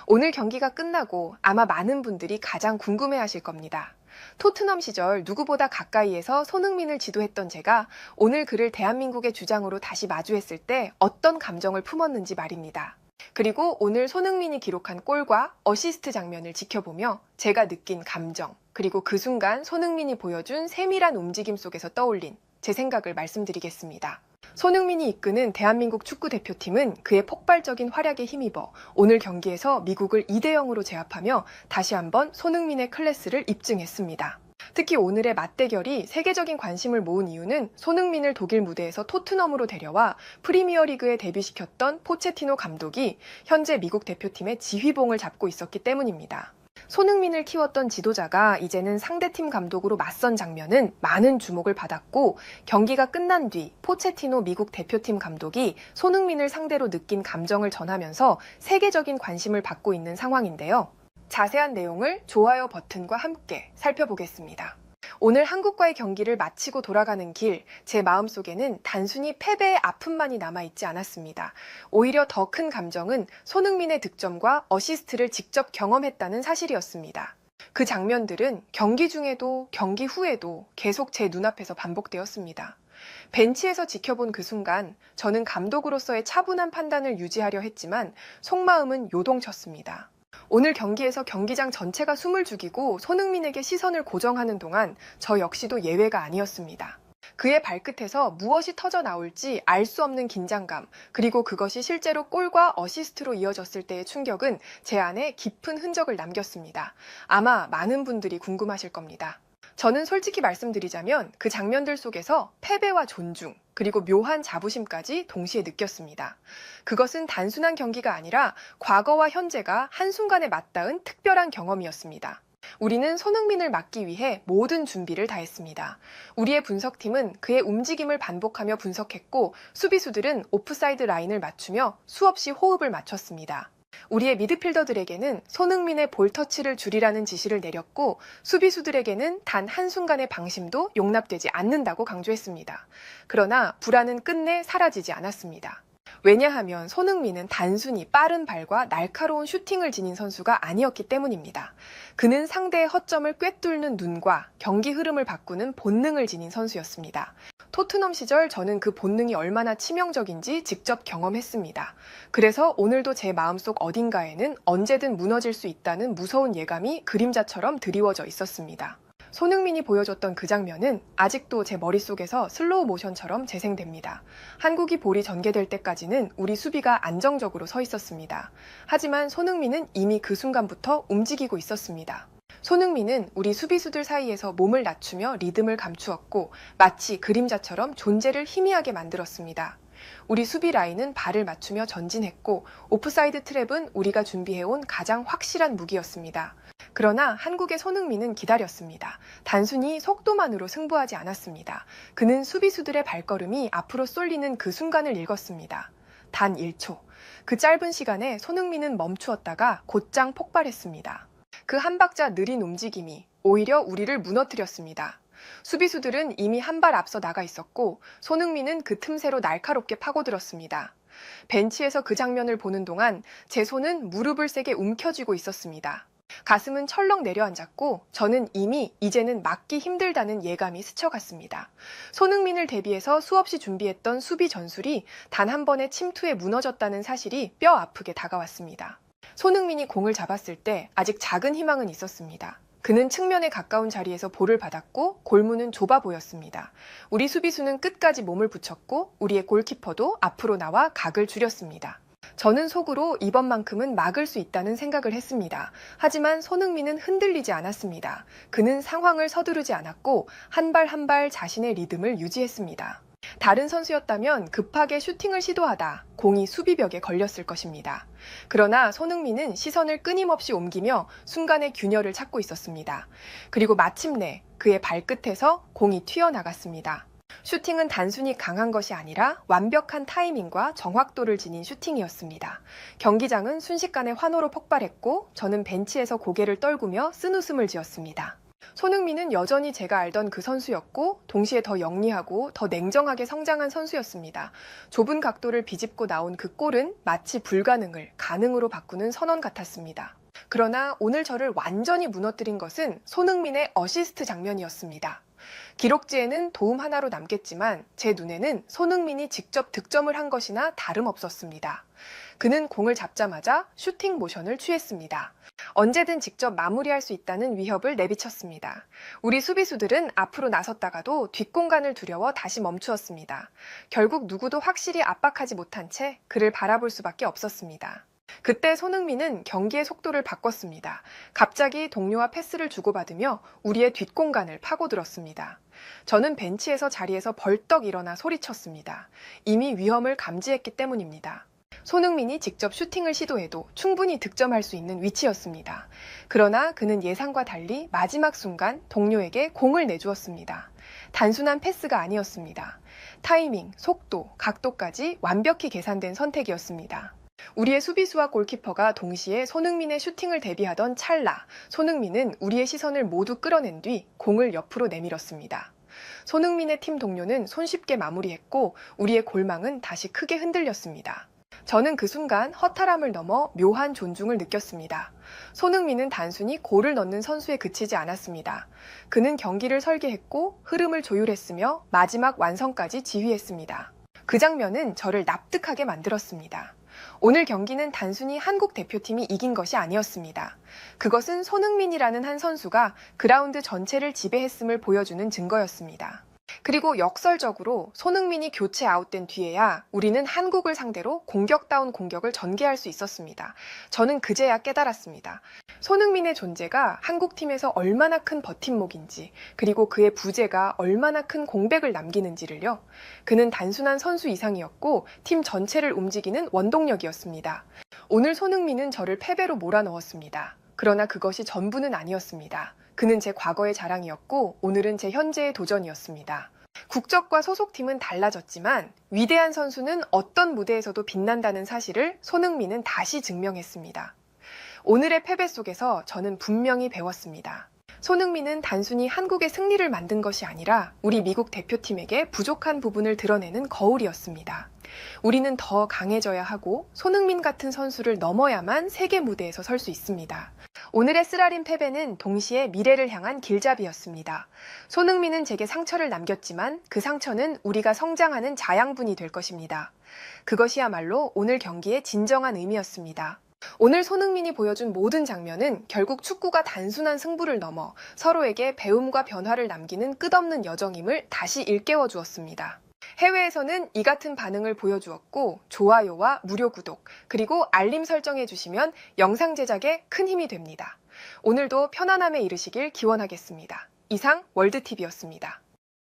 오늘 경기가 끝나고 아마 많은 분들이 가장 궁금해하실 겁니다. 토트넘 시절 누구보다 가까이에서 손흥민을 지도했던 제가 오늘 그를 대한민국의 주장으로 다시 마주했을 때 어떤 감정을 품었는지 말입니다. 그리고 오늘 손흥민이 기록한 골과 어시스트 장면을 지켜보며 제가 느낀 감정, 그리고 그 순간 손흥민이 보여준 세밀한 움직임 속에서 떠올린 제 생각을 말씀드리겠습니다. 손흥민이 이끄는 대한민국 축구대표팀은 그의 폭발적인 활약에 힘입어 오늘 경기에서 미국을 2대0으로 제압하며 다시 한번 손흥민의 클래스를 입증했습니다. 특히 오늘의 맞대결이 세계적인 관심을 모은 이유는 손흥민을 독일 무대에서 토트넘으로 데려와 프리미어리그에 데뷔시켰던 포체티노 감독이 현재 미국 대표팀의 지휘봉을 잡고 있었기 때문입니다. 손흥민을 키웠던 지도자가 이제는 상대팀 감독으로 맞선 장면은 많은 주목을 받았고, 경기가 끝난 뒤 포체티노 미국 대표팀 감독이 손흥민을 상대로 느낀 감정을 전하면서 세계적인 관심을 받고 있는 상황인데요. 자세한 내용을 좋아요 버튼과 함께 살펴보겠습니다. 오늘 한국과의 경기를 마치고 돌아가는 길, 제 마음속에는 단순히 패배의 아픔만이 남아있지 않았습니다. 오히려 더 큰 감정은 손흥민의 득점과 어시스트를 직접 경험했다는 사실이었습니다. 그 장면들은 경기 중에도 경기 후에도 계속 제 눈앞에서 반복되었습니다. 벤치에서 지켜본 그 순간 저는 감독으로서의 차분한 판단을 유지하려 했지만 속마음은 요동쳤습니다. 오늘 경기에서 경기장 전체가 숨을 죽이고 손흥민에게 시선을 고정하는 동안 저 역시도 예외가 아니었습니다. 그의 발끝에서 무엇이 터져 나올지 알 수 없는 긴장감, 그리고 그것이 실제로 골과 어시스트로 이어졌을 때의 충격은 제 안에 깊은 흔적을 남겼습니다. 아마 많은 분들이 궁금하실 겁니다. 저는 솔직히 말씀드리자면 그 장면들 속에서 패배와 존중, 그리고 묘한 자부심까지 동시에 느꼈습니다. 그것은 단순한 경기가 아니라 과거와 현재가 한순간에 맞닿은 특별한 경험이었습니다. 우리는 손흥민을 막기 위해 모든 준비를 다했습니다. 우리의 분석팀은 그의 움직임을 반복하며 분석했고, 수비수들은 오프사이드 라인을 맞추며 수없이 호흡을 맞췄습니다. 우리의 미드필더들에게는 손흥민의 볼터치를 줄이라는 지시를 내렸고, 수비수들에게는 단 한순간의 방심도 용납되지 않는다고 강조했습니다. 그러나 불안은 끝내 사라지지 않았습니다. 왜냐하면 손흥민은 단순히 빠른 발과 날카로운 슈팅을 지닌 선수가 아니었기 때문입니다. 그는 상대의 허점을 꿰뚫는 눈과 경기 흐름을 바꾸는 본능을 지닌 선수였습니다. 토트넘 시절 저는 그 본능이 얼마나 치명적인지 직접 경험했습니다. 그래서 오늘도 제 마음속 어딘가에는 언제든 무너질 수 있다는 무서운 예감이 그림자처럼 드리워져 있었습니다. 손흥민이 보여줬던 그 장면은 아직도 제 머릿속에서 슬로우 모션처럼 재생됩니다. 한국이 볼이 전개될 때까지는 우리 수비가 안정적으로 서 있었습니다. 하지만 손흥민은 이미 그 순간부터 움직이고 있었습니다. 손흥민은 우리 수비수들 사이에서 몸을 낮추며 리듬을 감추었고, 마치 그림자처럼 존재를 희미하게 만들었습니다. 우리 수비 라인은 발을 맞추며 전진했고, 오프사이드 트랩은 우리가 준비해온 가장 확실한 무기였습니다. 그러나 한국의 손흥민은 기다렸습니다. 단순히 속도만으로 승부하지 않았습니다. 그는 수비수들의 발걸음이 앞으로 쏠리는 그 순간을 읽었습니다. 단 1초. 그 짧은 시간에 손흥민은 멈추었다가 곧장 폭발했습니다. 그 한 박자 느린 움직임이 오히려 우리를 무너뜨렸습니다. 수비수들은 이미 한 발 앞서 나가 있었고, 손흥민은 그 틈새로 날카롭게 파고들었습니다. 벤치에서 그 장면을 보는 동안 제 손은 무릎을 세게 움켜쥐고 있었습니다. 가슴은 철렁 내려앉았고, 저는 이미 이제는 막기 힘들다는 예감이 스쳐갔습니다. 손흥민을 대비해서 수없이 준비했던 수비 전술이 단 한 번의 침투에 무너졌다는 사실이 뼈 아프게 다가왔습니다. 손흥민이 공을 잡았을 때 아직 작은 희망은 있었습니다. 그는 측면에 가까운 자리에서 볼을 받았고, 골문은 좁아 보였습니다. 우리 수비수는 끝까지 몸을 붙였고, 우리의 골키퍼도 앞으로 나와 각을 줄였습니다. 저는 속으로 이번만큼은 막을 수 있다는 생각을 했습니다. 하지만 손흥민은 흔들리지 않았습니다. 그는 상황을 서두르지 않았고, 한 발 한 발 자신의 리듬을 유지했습니다. 다른 선수였다면 급하게 슈팅을 시도하다 공이 수비벽에 걸렸을 것입니다. 그러나 손흥민은 시선을 끊임없이 옮기며 순간의 균열을 찾고 있었습니다. 그리고 마침내 그의 발끝에서 공이 튀어나갔습니다. 슈팅은 단순히 강한 것이 아니라 완벽한 타이밍과 정확도를 지닌 슈팅이었습니다. 경기장은 순식간에 환호로 폭발했고, 저는 벤치에서 고개를 떨구며 쓴웃음을 지었습니다. 손흥민은 여전히 제가 알던 그 선수였고 동시에 더 영리하고 더 냉정하게 성장한 선수였습니다. 좁은 각도를 비집고 나온 그 골은 마치 불가능을 가능으로 바꾸는 선언 같았습니다. 그러나 오늘 저를 완전히 무너뜨린 것은 손흥민의 어시스트 장면이었습니다. 기록지에는 도움 하나로 남겠지만 제 눈에는 손흥민이 직접 득점을 한 것이나 다름없었습니다. 그는 공을 잡자마자 슈팅 모션을 취했습니다. 언제든 직접 마무리할 수 있다는 위협을 내비쳤습니다. 우리 수비수들은 앞으로 나섰다가도 뒷공간을 두려워 다시 멈추었습니다. 결국 누구도 확실히 압박하지 못한 채 그를 바라볼 수밖에 없었습니다. 그때 손흥민은 경기의 속도를 바꿨습니다. 갑자기 동료와 패스를 주고받으며 우리의 뒷공간을 파고들었습니다. 저는 벤치에서 자리에서 벌떡 일어나 소리쳤습니다. 이미 위험을 감지했기 때문입니다. 손흥민이 직접 슈팅을 시도해도 충분히 득점할 수 있는 위치였습니다. 그러나 그는 예상과 달리 마지막 순간 동료에게 공을 내주었습니다. 단순한 패스가 아니었습니다. 타이밍, 속도, 각도까지 완벽히 계산된 선택이었습니다. 우리의 수비수와 골키퍼가 동시에 손흥민의 슈팅을 대비하던 찰나, 손흥민은 우리의 시선을 모두 끌어낸 뒤 공을 옆으로 내밀었습니다. 손흥민의 팀 동료는 손쉽게 마무리했고 우리의 골망은 다시 크게 흔들렸습니다. 저는 그 순간 허탈함을 넘어 묘한 존중을 느꼈습니다. 손흥민은 단순히 골을 넣는 선수에 그치지 않았습니다. 그는 경기를 설계했고 흐름을 조율했으며 마지막 완성까지 지휘했습니다. 그 장면은 저를 납득하게 만들었습니다. 오늘 경기는 단순히 한국 대표팀이 이긴 것이 아니었습니다. 그것은 손흥민이라는 한 선수가 그라운드 전체를 지배했음을 보여주는 증거였습니다. 그리고 역설적으로 손흥민이 교체 아웃된 뒤에야 우리는 한국을 상대로 공격다운 공격을 전개할 수 있었습니다. 저는 그제야 깨달았습니다. 손흥민의 존재가 한국팀에서 얼마나 큰 버팀목인지, 그리고 그의 부재가 얼마나 큰 공백을 남기는지를요. 그는 단순한 선수 이상이었고 팀 전체를 움직이는 원동력이었습니다. 오늘 손흥민은 저를 패배로 몰아넣었습니다. 그러나 그것이 전부는 아니었습니다. 그는 제 과거의 자랑이었고 오늘은 제 현재의 도전이었습니다. 국적과 소속팀은 달라졌지만 위대한 선수는 어떤 무대에서도 빛난다는 사실을 손흥민은 다시 증명했습니다. 오늘의 패배 속에서 저는 분명히 배웠습니다. 손흥민은 단순히 한국의 승리를 만든 것이 아니라 우리 미국 대표팀에게 부족한 부분을 드러내는 거울이었습니다. 우리는 더 강해져야 하고 손흥민 같은 선수를 넘어야만 세계 무대에서 설 수 있습니다. 오늘의 쓰라린 패배는 동시에 미래를 향한 길잡이였습니다. 손흥민은 제게 상처를 남겼지만 그 상처는 우리가 성장하는 자양분이 될 것입니다. 그것이야말로 오늘 경기의 진정한 의미였습니다. 오늘 손흥민이 보여준 모든 장면은 결국 축구가 단순한 승부를 넘어 서로에게 배움과 변화를 남기는 끝없는 여정임을 다시 일깨워 주었습니다. 해외에서는 이 같은 반응을 보여주었고 좋아요와 무료 구독 그리고 알림 설정해 주시면 영상 제작에 큰 힘이 됩니다. 오늘도 편안함에 이르시길 기원하겠습니다. 이상 월드TV였습니다.